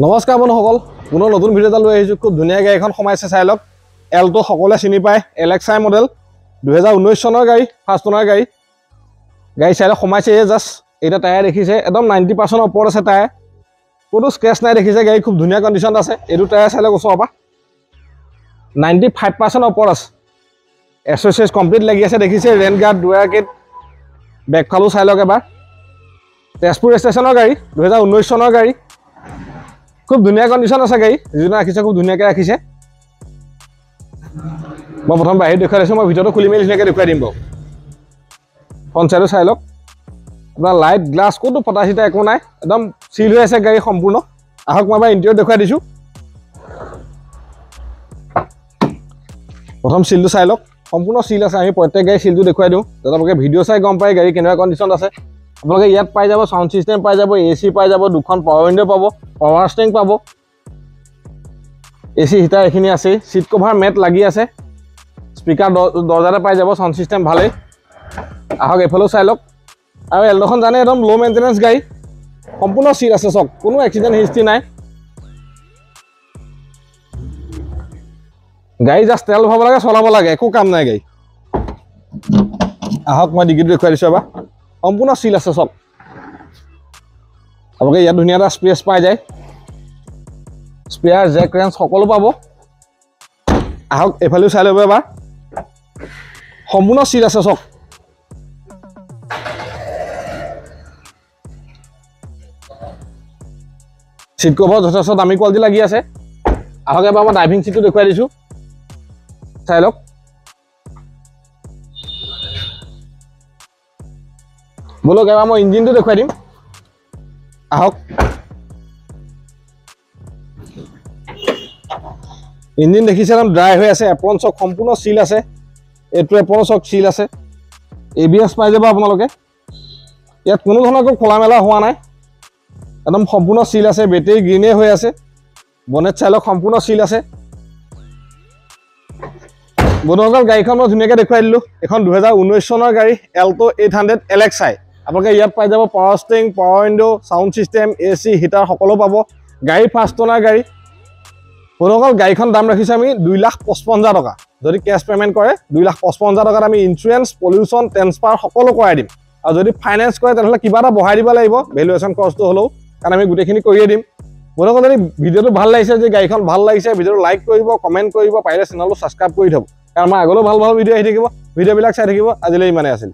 নমস্কাৰ বন্ধুসকল, পুনৰ নতুন ভিডিঅ' এটা লৈ আহিছোঁ। খুব ধুনীয়া গাড়ী এখন সোমাইছে, চাই লওক। এল্টো সকলোৱে চিনি পায়, এলেক্সাই মডেল 2019 চনৰ গাড়ী, ফাৰ্ষ্ট অনাৰ গাড়ী। গাড়ী চাই লওক, সোমাইছে জাষ্ট। এতিয়া টায়াৰ দেখিছে, একদম 90% ওপৰত আছে টায়াৰ, কোনো স্ক্ৰেচ নাই। দেখিছে গাড়ী খুব ধুনীয়া কণ্ডিশ্যনত আছে। এইটো টায়াৰ চাই লওক ওচৰৰ পৰা, 95% ওপৰত আছে। এক্সেছৰিজ কমপ্লিট লাগি আছে। দেখিছে ৰেইন গাৰ্ড, ডুৱাৰ কিট, বেকফালো চাই লওক এবাৰ। তেজপুৰ ষ্টেচনৰ গাড়ী, 2019 চনৰ গাড়ী। খুব ধুনীয়া কণ্ডিশ্যন আছে গাড়ী, যিজনে ৰাখিছে খুব ধুনীয়াকৈ ৰাখিছে। মই প্ৰথম বাহিৰত দেখুৱাই দিছোঁ, মই ভিতৰতো খুলি মেলি ধুনীয়াকৈ দেখুৱাই দিম বাৰু। ফ্ৰণ্ট চাইডো চাই লওক, আপোনাৰ লাইট গ্লাছ ক'তো ফটা চিটা একো নাই, একদম চিল হৈ আছে গাড়ী সম্পূৰ্ণ। আহক মই এবাৰ ইণ্টেৰিয়ৰ দেখুৱাই দিছোঁ। প্ৰথম চিলটো চাই লওক, সম্পূৰ্ণ চিল আছে। আমি প্ৰত্যেক গাড়ী চিলটো দেখুৱাই দিওঁ, যাতে আপোনালোকে ভিডিঅ' চাই গম পায় গাড়ী কেনেকুৱা কণ্ডিশ্যন আছে। আপোনালোকে ইয়াত পাই যাব চাউণ্ড ছিষ্টেম পাই যাব, AC পাই যাব, দুখন পাৱাৰ উইণ্ডো পাব, পাৱাৰ ষ্টেৰিং পাব, AC হিটাৰ এইখিনি আছেই। চিট কভাৰ মেট লাগি আছে, স্পীকাৰ দৰ্জাতে পাই যাব, চাউণ্ড ছিষ্টেম ভালেই। আহক এইফালেও চাই লওক। আৰু এল্টোখন জানে একদম ল' মেইনটেনেঞ্চ গাড়ী, সম্পূৰ্ণ চিট আছে চব, কোনো এক্সিডেণ্ট হিষ্ট্ৰী নাই। গাড়ী জাষ্ট তেল ভৰাব লাগে, চলাব লাগে, একো কাম নাই গাড়ী। আহক মই ডিগ্ৰীটো দেখুৱাই দিছোঁ এবাৰ। সম্পূৰ্ণ চিল আছে চব। আপোনালোকে ইয়াত ধুনীয়া এটা স্পেচ পাই যায়, স্পেয়াৰ জেক ৰেঞ্চ সকলো পাব। আহক এইফালেও চাই ল'ব এবাৰ, সম্পূৰ্ণ চিল আছে চব। চিট কভাৰ যথেষ্ট দামী কোৱালিটি লাগি আছে। আহক এবাৰ মই ড্ৰাইভিং চিটটো দেখুৱাই দিছোঁ, চাই লওক। বলক এবাৰ মই ইঞ্জিনটো দেখুৱাই দিম। আহক, ইঞ্জিন দেখিছে একদম ড্ৰাই হৈ আছে। এপ্ৰন চক সম্পূৰ্ণ চিল আছে, এইটো এপ্ৰন চক চিল আছে। ABS পাই যাব আপোনালোকে। ইয়াত কোনো ধৰণৰ একো খোলা মেলা হোৱা নাই, একদম সম্পূৰ্ণ চিল আছে। বেটেৰী গ্ৰীণে হৈ আছে। বনেট চাই লওক, সম্পূৰ্ণ চিল আছে। বন্ধুসকল গাড়ীখন মই ধুনীয়াকৈ দেখুৱাই দিলোঁ। এখন 2019 চনৰ গাড়ী, এল্টো 800 এলেক্সাই। আপোনালোকে ইয়াত পাই যাব power steering, power window, sound system, AC heater সকলো পাব। গাড়ী ফাৰ্ষ্ট অনাৰ গাড়ী। বন্ধুসকল গাড়ীখন দাম ৰাখিছোঁ আমি 2,55,000 টকা। যদি কেছ পে'মেণ্ট কৰে 2,55,000 টকাত আমি ইঞ্চুৰেঞ্চ, পলিউশ্যন, ট্ৰেন্সফাৰ সকলো কৰাই দিম। আৰু যদি ফাইনেন্স কৰে তেনেহ'লে কিবা এটা বঢ়াই দিব লাগিব, ভেলুৱেশ্যন খৰচটো হ'লেও, কাৰণ আমি গোটেইখিনি কৰিয়ে দিম। বন্ধুসকল যদি ভিডিঅ'টো ভাল লাগিছে, যদি গাড়ীখন ভাল লাগিছে, ভিডিঅ'টো লাইক কৰিব, কমেণ্ট কৰিব, পাৰিলে চেনেলটো ছাবস্ক্ৰাইব কৰি থ'ব, কাৰণ আমাৰ আগলৈও ভাল ভাল ভিডিঅ' আহি থাকিব। ভিডিঅ'বিলাক চাই থাকিব। আজিলৈ ইমানেই আছিল।